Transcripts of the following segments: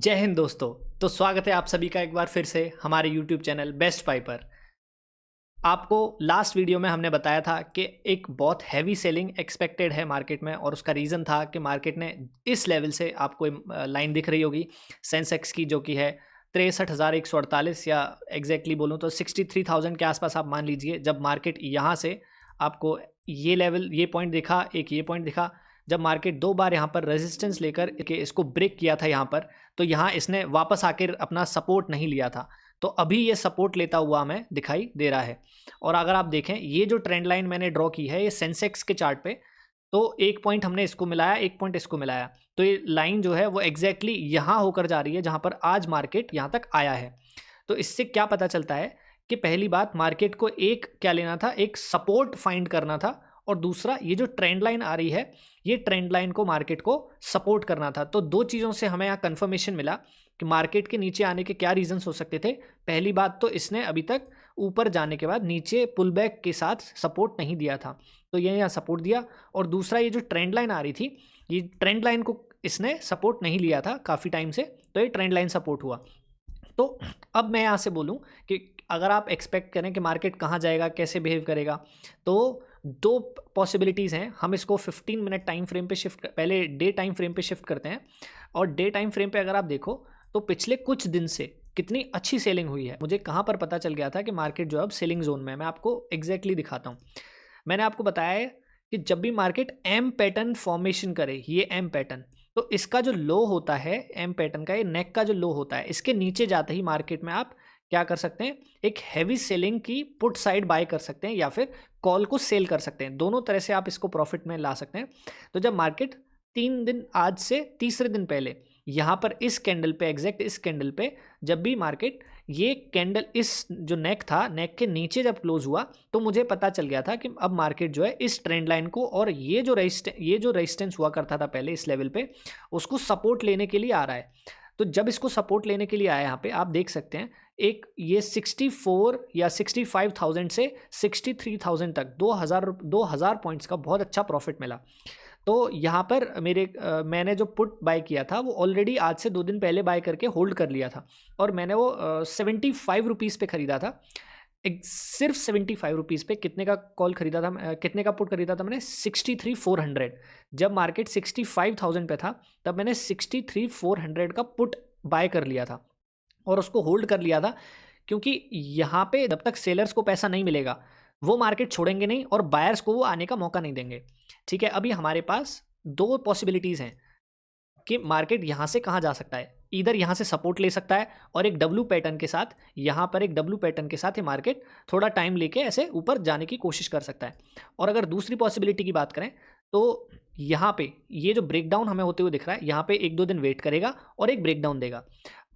जय हिंद दोस्तों। तो स्वागत है आप सभी का एक बार फिर से हमारे YouTube चैनल बेस्ट बाय पर। आपको लास्ट वीडियो में हमने बताया था कि एक बहुत हैवी सेलिंग एक्सपेक्टेड है मार्केट में, और उसका रीज़न था कि मार्केट ने इस लेवल से, आपको लाइन दिख रही होगी सेंसेक्स की, जो कि है 63,148, या एग्जैक्टली बोलूँ तो 63,000 के आसपास आप मान लीजिए। जब मार्केट यहाँ से आपको ये लेवल, ये पॉइंट दिखा, एक ये पॉइंट दिखा, जब मार्केट दो बार यहाँ पर रेजिस्टेंस लेकर के इसको ब्रेक किया था यहाँ पर, तो यहाँ इसने वापस आकर अपना सपोर्ट नहीं लिया था। तो अभी ये सपोर्ट लेता हुआ हमें दिखाई दे रहा है। और अगर आप देखें, ये जो ट्रेंड लाइन मैंने ड्रॉ की है, ये सेंसेक्स के चार्ट पे, तो एक पॉइंट हमने इसको मिलाया, एक पॉइंट इसको मिलाया, तो ये लाइन जो है वो एग्जैक्टली यहाँ होकर जा रही है जहाँ पर आज मार्केट यहाँ तक आया है। तो इससे क्या पता चलता है कि पहली बात, मार्केट को एक क्या लेना था, एक सपोर्ट फाइंड करना था, और दूसरा ये जो ट्रेंड लाइन आ रही है, ये ट्रेंड लाइन को मार्केट को सपोर्ट करना था। तो दो चीज़ों से हमें यहाँ कंफर्मेशन मिला कि मार्केट के नीचे आने के क्या रीजंस हो सकते थे। पहली बात तो, इसने अभी तक ऊपर जाने के बाद नीचे पुल बैक के साथ सपोर्ट नहीं दिया था, तो ये यहाँ सपोर्ट दिया। और दूसरा, ये जो ट्रेंड लाइन आ रही थी, ये ट्रेंड लाइन को इसने सपोर्ट नहीं लिया था काफ़ी टाइम से, तो ये ट्रेंड लाइन सपोर्ट हुआ। तो अब मैं यहाँ से बोलूँ कि अगर आप एक्सपेक्ट करें कि मार्केट कहाँ जाएगा, कैसे बिहेव करेगा, तो दो पॉसिबिलिटीज़ हैं। हम इसको 15 मिनट टाइम फ्रेम पे शिफ्ट, पहले डे टाइम फ्रेम पे शिफ्ट करते हैं। और डे टाइम फ्रेम पे अगर आप देखो, तो पिछले कुछ दिन से कितनी अच्छी सेलिंग हुई है। मुझे कहाँ पर पता चल गया था कि मार्केट जो है अब सेलिंग जोन में है, मैं आपको एग्जैक्टली दिखाता हूँ। मैंने आपको बताया है कि जब भी मार्केट एम पैटर्न फॉर्मेशन करे, ये एम पैटर्न, तो इसका जो लो होता है एम पैटर्न का, ये नेक का जो लो होता है, इसके नीचे जाते ही मार्केट में आप क्या कर सकते हैं, एक हैवी सेलिंग की पुट साइड बाय कर सकते हैं, या फिर कॉल को सेल कर सकते हैं। दोनों तरह से आप इसको प्रॉफिट में ला सकते हैं। तो जब मार्केट 3 दिन, आज से तीसरे दिन पहले, यहाँ पर इस कैंडल पे, एग्जैक्ट इस कैंडल पे, जब भी मार्केट ये कैंडल, इस जो नेक था, नेक के नीचे जब क्लोज हुआ, तो मुझे पता चल गया था कि अब मार्केट जो है इस ट्रेंड लाइन को, और ये जो रेजिस्टेंस हुआ करता था पहले इस लेवल पे, उसको सपोर्ट लेने के लिए आ रहा है। तो जब इसको सपोर्ट लेने के लिए आया, यहाँ पे आप देख सकते हैं, एक ये 64 या 65,000 से 63,000 तक 2000 पॉइंट्स का बहुत अच्छा प्रॉफिट मिला। तो यहाँ पर मैंने जो पुट बाय किया था, वो ऑलरेडी आज से 2 दिन पहले बाय करके होल्ड कर लिया था, और मैंने वो 75 रुपीज़ पे ख़रीदा था। एक सिर्फ 75 रुपीज़ पे कितने का कॉल खरीदा था, कितने का पुट खरीदा था मैंने, 63,400। जब मार्केट 65,000 पे था, तब मैंने 63,400 का पुट बाय कर लिया था, और उसको होल्ड कर लिया था, क्योंकि यहाँ पे जब तक सेलर्स को पैसा नहीं मिलेगा, वो मार्केट छोड़ेंगे नहीं, और बायर्स को वो आने का मौका नहीं देंगे। ठीक है, अभी हमारे पास दो पॉसिबिलिटीज़ हैं कि मार्केट यहाँ से कहाँ जा सकता है। इधर यहाँ से सपोर्ट ले सकता है, और एक डब्ल्यू पैटर्न के साथ, यहाँ पर एक डब्ल्यू पैटर्न के साथ ये मार्केट थोड़ा टाइम लेके ऐसे ऊपर जाने की कोशिश कर सकता है। और अगर दूसरी पॉसिबिलिटी की बात करें, तो यहाँ पे ये जो ब्रेकडाउन हमें होते हुए दिख रहा है, यहाँ पे 1-2 दिन वेट करेगा और एक ब्रेकडाउन देगा।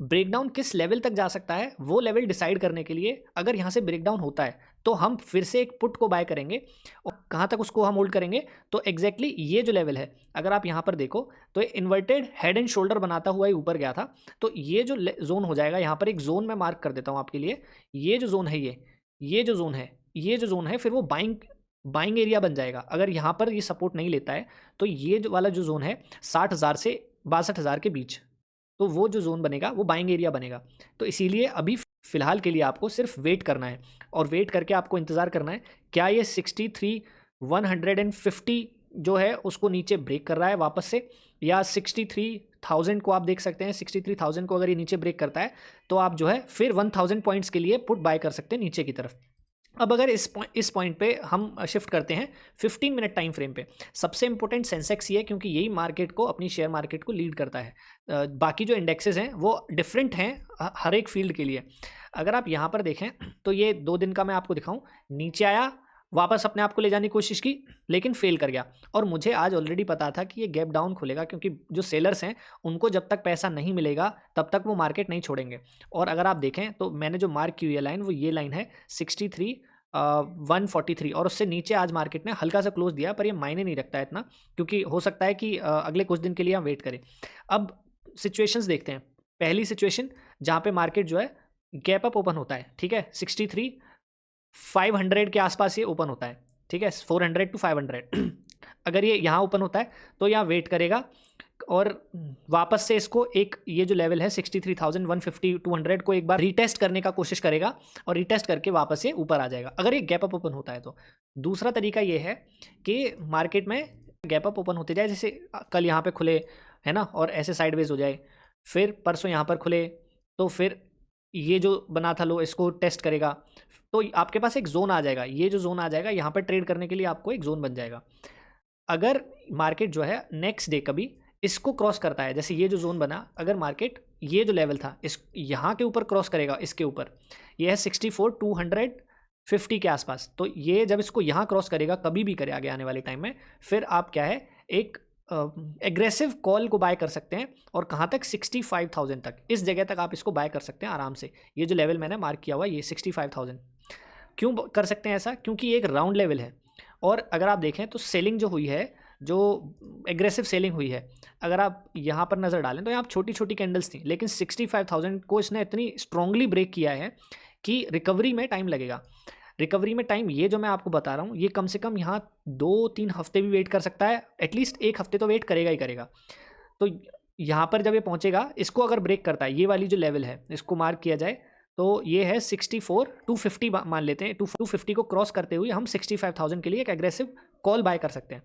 ब्रेकडाउन किस लेवल तक जा सकता है, वो लेवल डिसाइड करने के लिए, अगर यहाँ से ब्रेकडाउन होता है, तो हम फिर से एक पुट को बाय करेंगे, और कहाँ तक उसको हम होल्ड करेंगे, तो एग्जैक्टली ये जो लेवल है, अगर आप यहाँ पर देखो, तो इन्वर्टेड हेड एंड शोल्डर बनाता हुआ ही ऊपर गया था। तो ये जो जोन हो जाएगा, यहाँ पर एक जोन मैं मार्क कर देता हूँ आपके लिए, ये जो जोन है, ये जो जोन है, ये जो जोन है, फिर वो बाइंग एरिया बन जाएगा। अगर यहाँ पर ये सपोर्ट नहीं लेता है, तो ये जो वाला जो जोन है 60,000 से 62,000 के बीच, तो वो जो जोन बनेगा वो बाइंग एरिया बनेगा। तो इसीलिए अभी फ़िलहाल के लिए आपको सिर्फ वेट करना है, और वेट करके आपको इंतज़ार करना है, क्या ये 63,150 जो है उसको नीचे ब्रेक कर रहा है वापस से, या 63,000 को आप देख सकते हैं। 63,000 को अगर ये नीचे ब्रेक करता है, तो आप जो है फिर 1,000 पॉइंट्स के लिए पुट बाय कर सकते हैं नीचे की तरफ। अब अगर इस पॉइंट पे हम शिफ्ट करते हैं 15 मिनट टाइम फ्रेम पे, सबसे इंपॉर्टेंट सेंसेक्स ही है, क्योंकि यही मार्केट को, अपनी शेयर मार्केट को लीड करता है। बाकी जो इंडेक्सेस हैं वो डिफरेंट हैं हर एक फील्ड के लिए। अगर आप यहाँ पर देखें, तो ये 2 दिन का मैं आपको दिखाऊं, नीचे आया, वापस अपने आप को ले जाने की कोशिश की, लेकिन फेल कर गया। और मुझे आज ऑलरेडी पता था कि ये गैप डाउन खुलेगा, क्योंकि जो सेलर्स हैं उनको जब तक पैसा नहीं मिलेगा, तब तक वो मार्केट नहीं छोड़ेंगे। और अगर आप देखें, तो मैंने जो मार्क की हुई है लाइन, वो ये लाइन है 63,143, और उससे नीचे आज मार्केट ने हल्का सा क्लोज दिया, पर ये मायने नहीं रखता है इतना, क्योंकि हो सकता है कि अगले कुछ दिन के लिए हम वेट करें। अब सिचुएशंस देखते हैं। पहली सिचुएशन, जहाँ पे मार्केट जो है गैप अप ओपन होता है, ठीक है, 63,500 के आसपास ये ओपन होता है, ठीक है, 400 to 500 अगर ये यहाँ ओपन होता है तो यहाँ वेट करेगा और वापस से इसको एक ये जो लेवल है 63,150 200 को एक बार रीटेस्ट करने का कोशिश करेगा और रीटेस्ट करके वापस ये ऊपर आ जाएगा अगर ये गैप अप ओपन होता है तो। दूसरा तरीका ये है कि मार्केट में गैप अप ओपन होते जाए, जैसे कल यहाँ पे खुले है ना और ऐसे साइडवेज हो जाए, फिर परसों यहाँ पर खुले तो फिर ये जो बना था लो इसको टेस्ट करेगा, तो आपके पास एक जोन आ जाएगा। ये जो जोन आ जाएगा यहाँ पर ट्रेड करने के लिए आपको एक जोन बन जाएगा। अगर मार्केट जो है नेक्स्ट डे कभी इसको क्रॉस करता है, जैसे ये जो जोन बना, अगर मार्केट ये जो लेवल था इस यहाँ के ऊपर क्रॉस करेगा, इसके ऊपर ये है 64,250 के आसपास, तो ये जब इसको यहाँ क्रॉस करेगा, कभी भी करे आगे आने वाले टाइम में, फिर आप क्या है एक एग्रेसिव कॉल को बाय कर सकते हैं और कहाँ तक 65,000 तक, इस जगह तक आप इसको बाय कर सकते हैं आराम से। ये जो लेवल मैंने मार्क किया हुआ ये 65,000। क्यों कर सकते हैं ऐसा? क्योंकि ये एक राउंड लेवल है और अगर आप देखें तो सेलिंग जो हुई है, जो एग्रेसिव सेलिंग हुई है, अगर आप यहाँ पर नज़र डालें तो यहाँ छोटी छोटी कैंडल्स थी, लेकिन 65,000 को इसने इतनी स्ट्रांगली ब्रेक किया है कि रिकवरी में टाइम लगेगा। रिकवरी में टाइम ये जो मैं आपको बता रहा हूँ ये कम से कम यहाँ 2-3 हफ्ते भी वेट कर सकता है, एटलीस्ट 1 हफ्ते तो वेट करेगा ही करेगा। तो यहाँ पर जब ये पहुँचेगा, इसको अगर ब्रेक करता है, ये वाली जो लेवल है इसको मार्क किया जाए तो ये है 64,250 मान लेते हैं। 250 को क्रॉस करते हुए हम 65,000 के लिए एक एग्रेसिव कॉल बाय कर सकते हैं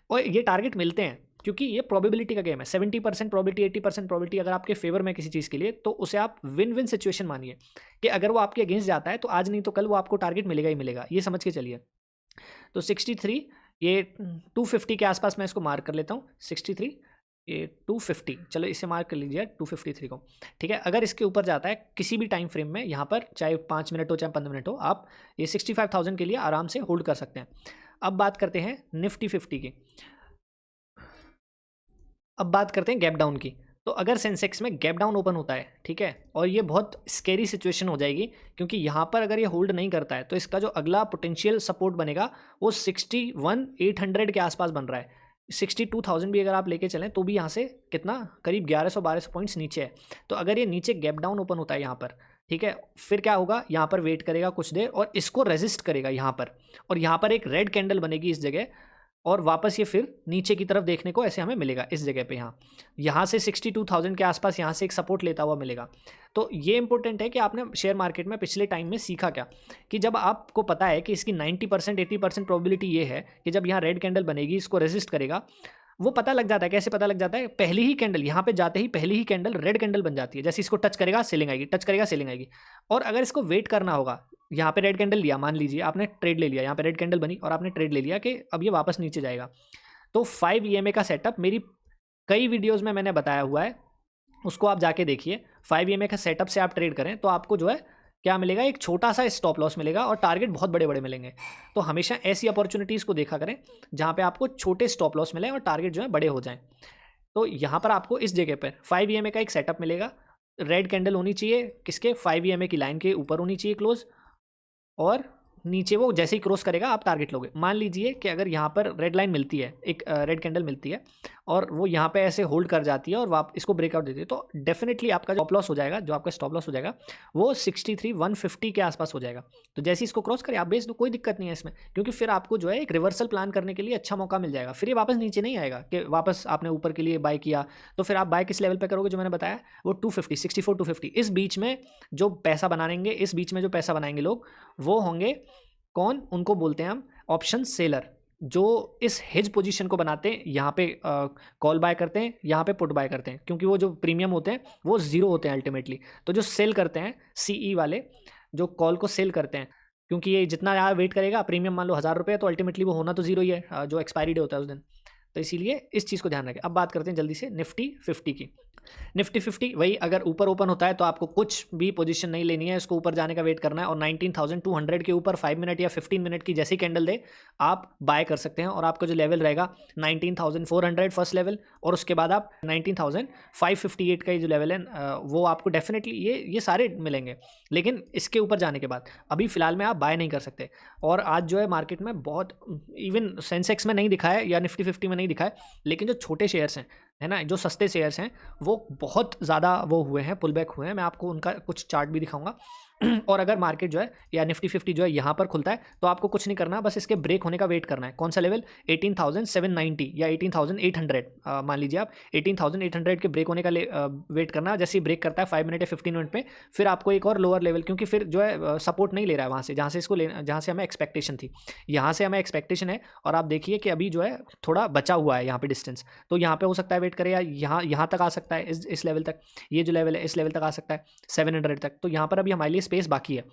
और ये टारगेट मिलते हैं क्योंकि ये प्रोबेबिलिटी का गेम है। 70% प्रोबेबिलिटी, 80% प्रोबेबिलिटी अगर आपके फेवर में किसी चीज़ के लिए, तो उसे आप विन विन सिचुएशन मानिए कि अगर वो आपके अगेंस्ट जाता है तो आज नहीं तो कल वो आपको टारगेट मिलेगा ही मिलेगा, ये समझ के चलिए। तो 63 ये 250 के आसपास मैं इसको मार्क कर लेता हूँ। 63 ये 250, चलो इसे मार्क कर लीजिए 253 को, ठीक है। अगर इसके ऊपर जाता है किसी भी टाइम फ्रेम में, यहाँ पर चाहे 5 मिनट हो चाहे 15 मिनट हो, आप ये 65,000 के लिए आराम से होल्ड कर सकते हैं। अब बात करते हैं निफ्टी 50 की। अब बात करते हैं गैप डाउन की। तो अगर सेंसेक्स में गैप डाउन ओपन होता है, ठीक है, और ये बहुत स्केरी सिचुएशन हो जाएगी क्योंकि यहाँ पर अगर ये होल्ड नहीं करता है तो इसका जो अगला पोटेंशियल सपोर्ट बनेगा वो 61,800 के आसपास बन रहा है। 62,000 भी अगर आप लेके चलें तो भी यहाँ से कितना, करीब 1100-1200 पॉइंट्स नीचे है। तो अगर ये नीचे गैप डाउन ओपन होता है यहाँ पर, ठीक है, फिर क्या होगा, यहाँ पर वेट करेगा कुछ देर और इसको रेजिस्ट करेगा यहाँ पर, और यहाँ पर एक रेड कैंडल बनेगी इस जगह, और वापस ये फिर नीचे की तरफ देखने को ऐसे हमें मिलेगा इस जगह पे। यहाँ से 62,000 के आसपास यहाँ से एक सपोर्ट लेता हुआ मिलेगा। तो ये इंपॉर्टेंट है कि आपने शेयर मार्केट में पिछले टाइम में सीखा क्या, कि जब आपको पता है कि इसकी 90% 80% प्रोबेबिलिटी ये है कि जब यहाँ रेड कैंडल बनेगी इसको रेजिस्ट करेगा, वो पता लग जाता है। कैसे पता लग जाता है? पहली ही कैंडल यहाँ पे जाते ही पहली ही कैंडल रेड कैंडल बन जाती है। जैसे इसको टच करेगा सेलिंग आएगी, टच करेगा सेलिंग आएगी। और अगर इसको वेट करना होगा, यहाँ पे रेड कैंडल लिया, मान लीजिए आपने ट्रेड ले लिया, यहाँ पे रेड कैंडल बनी और आपने ट्रेड ले लिया कि अब ये वापस नीचे जाएगा, तो 5 EMA का सेटअप मेरी कई वीडियोज़ में मैंने बताया हुआ है, उसको आप जाके देखिए। 5 EMA का सेटअप से आप ट्रेड करें तो आपको जो है क्या मिलेगा, एक छोटा सा स्टॉप लॉस मिलेगा और टारगेट बहुत बड़े बड़े मिलेंगे। तो हमेशा ऐसी अपॉर्चुनिटीज़ को देखा करें जहाँ पे आपको छोटे स्टॉप लॉस मिले और टारगेट जो है बड़े हो जाएं। तो यहाँ पर आपको इस जगह पर 5 EMA का एक सेटअप मिलेगा। रेड कैंडल होनी चाहिए किसके, 5 EMA की लाइन के ऊपर होनी चाहिए क्लोज, और नीचे वो जैसे ही क्रॉस करेगा आप टारगेट लोगे। मान लीजिए कि अगर यहाँ पर रेड लाइन मिलती है, एक रेड कैंडल मिलती है और वो यहाँ पे ऐसे होल्ड कर जाती है और आप इसको ब्रेकआउट देती है, तो डेफिनेटली आपका जो स्टॉप लॉस हो जाएगा, जो आपका स्टॉप लॉस हो जाएगा वो 63,150 के आसपास हो जाएगा। तो जैसे ही इसको क्रॉस करें आप बेच दो, कोई दिक्कत नहीं है इसमें, क्योंकि फिर आपको जो है एक रिवर्सल प्लान करने के लिए अच्छा मौका मिल जाएगा। फिर ये वापस नीचे नहीं आएगा कि वापस आपने ऊपर के लिए बाय किया, तो फिर आप बाय किस लेवल पर करोगे, जो मैंने बताया वो 250, 64-250। इस बीच में जो पैसा बनाएंगे, इस बीच में जो पैसा बनाएंगे लोग, वो होंगे कौन, उनको बोलते हैं हम ऑप्शन सेलर, जो इस हेज पोजीशन को बनाते हैं। यहाँ पे कॉल बाय करते हैं, यहाँ पे पुट बाय करते हैं, क्योंकि वो जो प्रीमियम होते हैं वो ज़ीरो होते हैं अल्टीमेटली। तो जो सेल करते हैं CE वाले, जो कॉल को सेल करते हैं, क्योंकि ये जितना यहाँ वेट करेगा, प्रीमियम मान लो 1000 रुपये, तो अल्टीमेटली वो होना तो जीरो ही है जो एक्सपायरी डे होता है उस दिन। तो इसीलिए इस चीज़ को ध्यान रखें। अब बात करते हैं जल्दी से निफ्टी 50 की। निफ्टी 50 वही, अगर ऊपर ओपन होता है तो आपको कुछ भी पोजीशन नहीं लेनी है, इसको ऊपर जाने का वेट करना है, और 19,200 के ऊपर 5 मिनट या 15 मिनट की जैसी कैंडल दे आप बाय कर सकते हैं। और आपका जो लेवल रहेगा 19,400 फर्स्ट लेवल, और उसके बाद आप 19,558 का जो लेवल है वो आपको डेफिनेटली ये सारे मिलेंगे। लेकिन इसके ऊपर जाने के बाद अभी फ़िलहाल में आप बाय नहीं कर सकते। और आज जो है मार्केट में बहुत, इवन सेंसेक्स में नहीं दिखा है या निफ्टी 50 में नहीं दिखा है, लेकिन जो छोटे शेयर्स हैं है ना, जो सस्ते शेयर्स हैं वो बहुत ज़्यादा वो हुए हैं, पुल बैक हुए हैं। मैं आपको उनका कुछ चार्ट भी दिखाऊंगा। और अगर मार्केट जो है या निफ्टी 50 जो है यहाँ पर खुलता है तो आपको कुछ नहीं करना, बस इसके ब्रेक होने का वेट करना है। कौन सा लेवल? 18,790 या 18,800, मान लीजिए आप 18,800 के ब्रेक होने का वेट करना। जैसे ही ब्रेक करता है 5 मिनट या 15 मिनट पे, फिर आपको एक और लोअर लेवल, क्योंकि फिर जो है सपोर्ट नहीं ले रहा है वहाँ से, जहाँ से इसको जहाँ से हमें एक्सपेक्टेशन थी, यहाँ से हमें एक्सपेक्टेशन है। और आप देखिए कि अभी जो है थोड़ा बचा हुआ है यहाँ पे डिस्टेंस, तो यहाँ पे हो सकता है वेट करे, या यहाँ तक आ सकता है, इस लेवल तक, ये जो लेवल है इस लेवल तक आ सकता है 700 तक। तो यहाँ पर अभी हमारे लिए स्पेस बाकी है,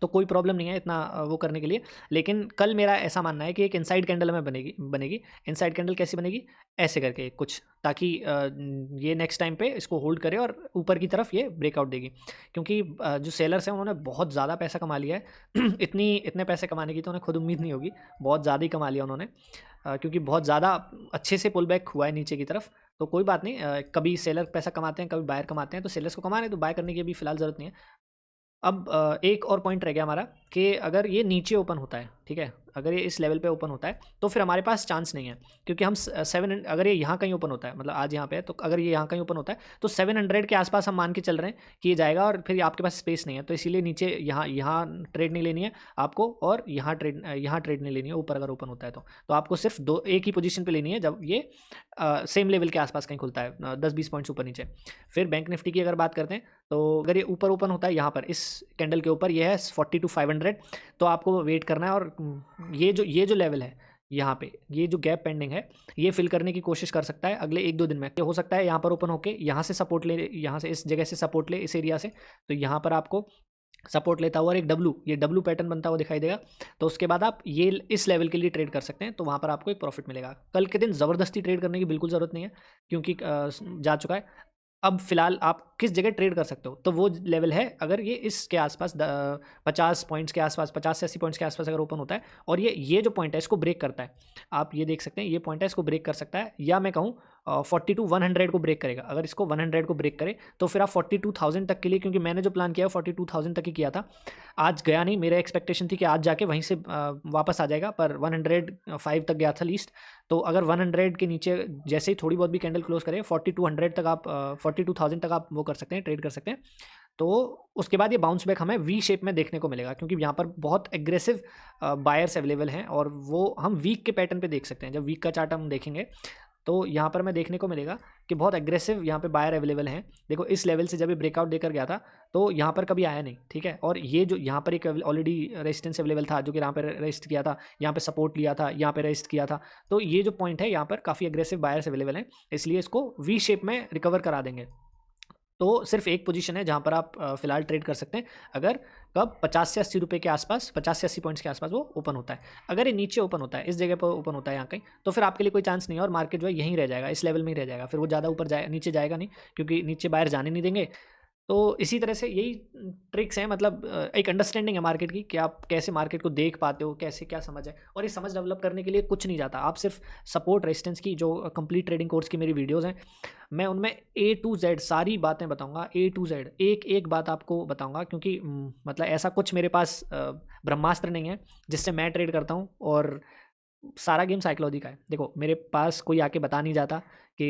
तो कोई प्रॉब्लम नहीं है इतना वो करने के लिए। लेकिन कल मेरा ऐसा मानना है कि एक इनसाइड कैंडल हमें बनेगी। इनसाइड कैंडल कैसी बनेगी? ऐसे करके कुछ, ताकि ये नेक्स्ट टाइम पे इसको होल्ड करे और ऊपर की तरफ ये ब्रेकआउट देगी। क्योंकि जो सेलर्स हैं उन्होंने बहुत ज़्यादा पैसा कमा लिया है। इतने पैसे कमाने की तो उन्हें खुद उम्मीद नहीं होगी, बहुत ज़्यादा ही कमा लिया उन्होंने, क्योंकि बहुत ज़्यादा अच्छे से पुल बैक हुआ है नीचे की तरफ। तो कोई बात नहीं, कभी सेलर पैसा कमाते हैं, कभी बायर कमाते हैं, तो सेलर्स को कमाने तो बाय करने की अभी फिलहाल ज़रूरत नहीं है। अब एक और पॉइंट रह गया हमारा कि अगर ये नीचे ओपन होता है, ठीक है, अगर ये इस लेवल पे ओपन होता है तो फिर हमारे पास चांस नहीं है, क्योंकि हम 700, अगर ये यहाँ कहीं ओपन होता है, मतलब आज यहाँ पे है, तो अगर ये यहाँ कहीं ओपन होता है तो 700 के आसपास हम मान के चल रहे हैं कि ये जाएगा, और फिर आपके पास स्पेस नहीं है, तो इसीलिए नीचे यहाँ ट्रेड नहीं लेनी है आपको, और यहाँ ट्रेड नहीं लेनी है ऊपर अगर ओपन होता है तो आपको सिर्फ एक ही पोजीशन पे लेनी है जब ये सेम लेवल के आसपास कहीं खुलता है, 10-20 पॉइंट्स ऊपर नीचे। फिर बैंक निफ्टी की अगर बात करते हैं, तो अगर ये ऊपर ओपन होता है यहाँ पर इस कैंडल के ऊपर, ये है 42,500, तो आपको वेट करना है। और ये जो लेवल है यहाँ पे, ये जो गैप पेंडिंग है, ये फिल करने की कोशिश कर सकता है अगले 1-2 दिन में। हो सकता है यहाँ पर ओपन होके यहाँ से सपोर्ट ले, यहाँ से इस जगह से सपोर्ट ले, इस एरिया से, तो यहाँ पर आपको सपोर्ट लेता हुआ और एक ये डब्लू पैटर्न बनता हुआ दिखाई देगा। तो उसके बाद आप ये इस लेवल के लिए ट्रेड कर सकते हैं, तो वहाँ पर आपको एक प्रॉफिट मिलेगा। कल के दिन ज़बरदस्ती ट्रेड करने की बिल्कुल ज़रूरत नहीं है, क्योंकि जा चुका है। अब फिलहाल आप किस जगह ट्रेड कर सकते हो, तो वो लेवल है अगर ये इसके आसपास 50 पॉइंट्स के आसपास, 50 से 80 पॉइंट्स के आसपास अगर ओपन होता है, और ये जो पॉइंट है इसको ब्रेक करता है, आप ये देख सकते हैं, ये पॉइंट है इसको ब्रेक कर सकता है, या मैं कहूँ 42,100 को ब्रेक करेगा। अगर इसको 100 को ब्रेक करे तो फिर आप 42,000 तक के लिए, क्योंकि मैंने जो प्लान किया है 42,000 तक ही किया था, आज गया नहीं। मेरा एक्सपेक्टेशन थी कि आज जाके वहीं से वापस आ जाएगा, पर 105 तक गया था लीस्ट। तो अगर 100 के नीचे जैसे ही थोड़ी बहुत भी कैंडल क्लोज करे, 4200 तक आप 42,000 तक आप वो कर सकते हैं, ट्रेड कर सकते हैं। तो उसके बाद ये बाउंस बैक हमें वी शेप में देखने को मिलेगा, क्योंकि यहाँ पर बहुत एग्रेसिव बायर्स अवेलेबल हैं, और वो हम वीक के पैटर्न पे देख सकते हैं। जब वीक का चार्ट हम देखेंगे तो यहाँ पर हमें देखने को मिलेगा कि बहुत एग्रेसिव यहाँ पे बायर अवेलेबल हैं। देखो इस लेवल से जब ये ब्रेकआउट देकर गया था तो यहाँ पर कभी आया नहीं, ठीक है। और ये जो यहाँ पर एक ऑलरेडी रेजिस्टेंस अवेलेबल था, जो कि यहाँ पर रेजिस्ट किया था, यहाँ पे सपोर्ट लिया था, यहाँ पे रेजिस्ट किया था। तो ये जो पॉइंट है यहाँ पर काफ़ी एग्रेसिव बायर्स अवेलेबल हैं, इसलिए इसको वी शेप में रिकवर करा देंगे। तो सिर्फ एक पोजीशन है जहाँ पर आप फिलहाल ट्रेड कर सकते हैं, अगर कब 50 से 80 रुपये के आसपास, 50 से 80 पॉइंट्स के आसपास वो ओपन होता है। अगर ये नीचे ओपन होता है, इस जगह पर ओपन होता है यहाँ कहीं, तो फिर आपके लिए कोई चांस नहीं है, और मार्केट जो है यहीं रह जाएगा, इस लेवल में ही रह जाएगा। फिर वो ज़्यादा ऊपर नीचे जाएगा नहीं, क्योंकि नीचे बाहर जाने नहीं देंगे। तो इसी तरह से यही ट्रिक्स हैं, मतलब एक अंडरस्टैंडिंग है मार्केट की, कि आप कैसे मार्केट को देख पाते हो, कैसे क्या समझ है। और ये समझ डेवलप करने के लिए कुछ नहीं जाता, आप सिर्फ सपोर्ट रेजिस्टेंस की जो कंप्लीट ट्रेडिंग कोर्स की मेरी वीडियोस हैं, मैं उनमें A to Z सारी बातें बताऊंगा, A to Z एक एक बात आपको बताऊंगा, क्योंकि मतलब ऐसा कुछ मेरे पास ब्रह्मास्त्र नहीं है जिससे मैं ट्रेड करता हूँ, और सारा गेम साइकोलॉजी का है। देखो मेरे पास कोई आके बता नहीं जाता कि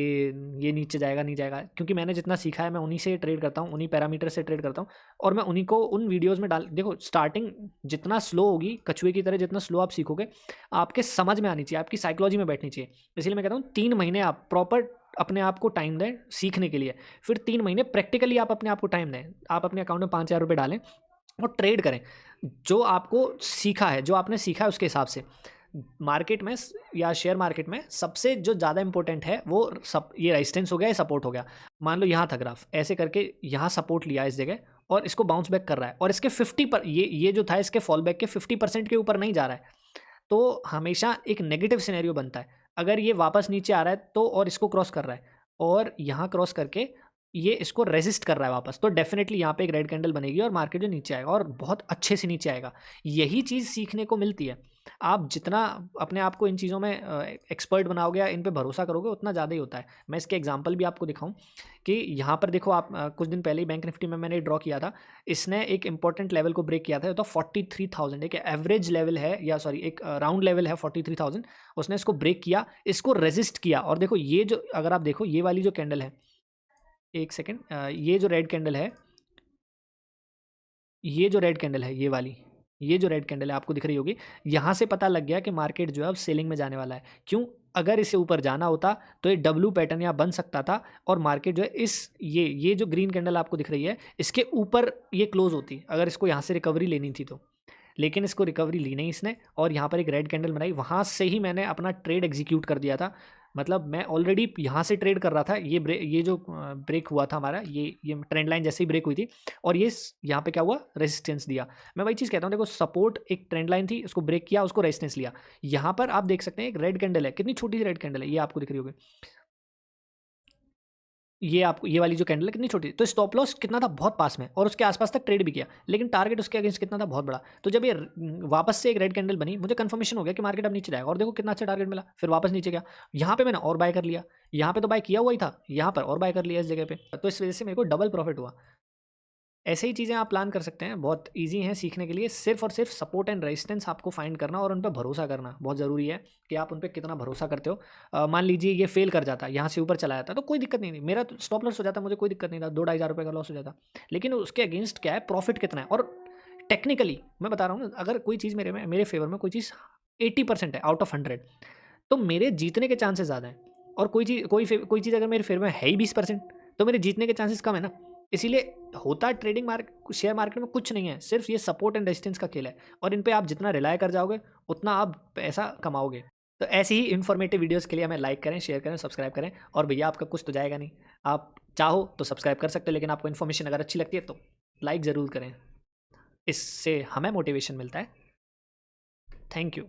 ये नीचे जाएगा नहीं जाएगा, क्योंकि मैंने जितना सीखा है मैं उन्हीं से ट्रेड करता हूँ, उन्हीं पैरामीटर से ट्रेड करता हूँ, और मैं उन्हीं को उन वीडियोस में डाल। देखो स्टार्टिंग जितना स्लो होगी, कछुए की तरह जितना स्लो आप सीखोगे, आपके समझ में आनी चाहिए, आपकी साइकोलॉजी में बैठनी चाहिए। इसलिए मैं कहता हूँ 3 महीने आप प्रॉपर अपने आप को टाइम दें सीखने के लिए, फिर 3 महीने प्रैक्टिकली आप अपने आप को टाइम दें, आप अपने अकाउंट में 5,000 रुपये डालें और ट्रेड करें, जो आपको सीखा है, जो आपने सीखा है उसके हिसाब से। मार्केट में या शेयर मार्केट में सबसे जो ज़्यादा इंपॉर्टेंट है वो ये रेजिस्टेंस हो गया, ये सपोर्ट हो गया। मान लो यहाँ था ग्राफ, ऐसे करके यहाँ सपोर्ट लिया इस जगह, और इसको बाउंस बैक कर रहा है, और इसके 50 पर ये जो था इसके फॉल बैक के 50% के ऊपर नहीं जा रहा है, तो हमेशा एक नेगेटिव सिनेरियो बनता है। अगर ये वापस नीचे आ रहा है तो, और इसको क्रॉस कर रहा है, और यहाँ क्रॉस करके ये इसको रेजिस्ट कर रहा है वापस, तो डेफिनेटली यहाँ पे एक रेड कैंडल बनेगी और मार्केट जो नीचे आएगा, और बहुत अच्छे से नीचे आएगा। यही चीज़ सीखने को मिलती है। आप जितना अपने आप को इन चीज़ों में एक्सपर्ट बनाओगे या इन पे भरोसा करोगे उतना ज़्यादा ही होता है। मैं इसके एग्जांपल भी आपको दिखाऊँ कि यहाँ पर देखो आप कुछ दिन पहले ही बैंक निफ्टी में मैंने ड्रॉ किया था। इसने एक इंपॉर्टेंट लेवल को ब्रेक किया था, तो 43,000 एक एवरेज लेवल है, या सॉरी एक राउंड लेवल है 43,000। उसने इसको ब्रेक किया, इसको रेजिस्ट किया, और देखो ये जो, अगर आप देखो ये वाली जो कैंडल है, एक सेकेंड, ये जो रेड कैंडल है, ये जो रेड कैंडल है, ये वाली, ये जो रेड कैंडल है आपको दिख रही होगी, यहाँ से पता लग गया कि मार्केट जो है अब सेलिंग में जाने वाला है। क्यों? अगर इसे ऊपर जाना होता तो ये डब्ल्यू पैटर्न यहाँ बन सकता था और मार्केट जो है इस ये जो ग्रीन कैंडल आपको दिख रही है इसके ऊपर ये क्लोज होती, अगर इसको यहाँ से रिकवरी लेनी थी तो। लेकिन इसको रिकवरी ली नहीं इसने, और यहाँ पर एक रेड कैंडल बनाई, वहाँ से ही मैंने अपना ट्रेड एग्जीक्यूट कर दिया था। मतलब मैं ऑलरेडी यहाँ से ट्रेड कर रहा था, ये जो ब्रेक हुआ था हमारा, ये ट्रेंड लाइन जैसे ही ब्रेक हुई थी, और ये यहाँ पे क्या हुआ, रेजिस्टेंस दिया। मैं वही चीज़ कहता हूँ, देखो सपोर्ट एक ट्रेंड लाइन थी, उसको ब्रेक किया, उसको रेजिस्टेंस लिया। यहाँ पर आप देख सकते हैं एक रेड कैंडल है, कितनी छोटी सी रेड कैंडल है, ये आपको दिख रही होगी, ये आपको ये वाली जो कैंडल है कितनी छोटी, तो स्टॉप लॉस कितना था, बहुत पास में, और उसके आसपास तक ट्रेड भी किया, लेकिन टारगेट उसके अगेंस्ट कितना था, बहुत बड़ा। तो जब ये वापस से एक रेड कैंडल बनी, मुझे कंफर्मेशन हो गया कि मार्केट अब नीचे जाएगा, और देखो कितना अच्छा टारगेट मिला, फिर वापस नीचे गया। यहाँ पे मैंने और बाय कर लिया, यहाँ पे तो बाय किया हुआ ही था, यहाँ पर और बाय कर लिया इस जगह पे, तो इस वजह से मेरे को डबल प्रॉफिट हुआ। ऐसे ही चीज़ें आप प्लान कर सकते हैं, बहुत ईजी हैं सीखने के लिए। सिर्फ और सिर्फ सपोर्ट एंड रेजिस्टेंस आपको फाइंड करना और उन पर भरोसा करना बहुत ज़रूरी है कि आप उन पर कितना भरोसा करते हो। मान लीजिए ये फेल कर जाता, यहाँ से ऊपर चला जाता, तो कोई दिक्कत नहीं थी, मेरा तो स्टॉप लॉस हो जाता, मुझे कोई दिक्कत नहीं था, 2-2,500 रुपये का लॉस हो जाता। लेकिन उसके अगेंस्ट क्या है, प्रॉफिट कितना है। और टेक्निकली मैं बता रहा हूँ ना, अगर कोई चीज़ मेरे फेवर में कोई चीज़ 80% है आउट ऑफ 100, तो मेरे जीतने के चांसेस ज़्यादा हैं। और कोई चीज़ अगर मेरे फेवर में है ही 20%, तो मेरे जीतने के चांसेस कम है ना। इसीलिए होता शेयर मार्केट में कुछ नहीं है, सिर्फ ये सपोर्ट एंड रेजिस्टेंस का खेल है, और इन पे आप जितना रिलाय कर जाओगे उतना आप पैसा कमाओगे। तो ऐसी ही इन्फॉर्मेटिव वीडियोस के लिए हमें लाइक करें, शेयर करें, सब्सक्राइब करें। और भैया आपका कुछ तो जाएगा नहीं, आप चाहो तो सब्सक्राइब कर सकते हो, लेकिन आपको इन्फॉर्मेशन अगर अच्छी लगती है तो लाइक ज़रूर करें, इससे हमें मोटिवेशन मिलता है। Thank you.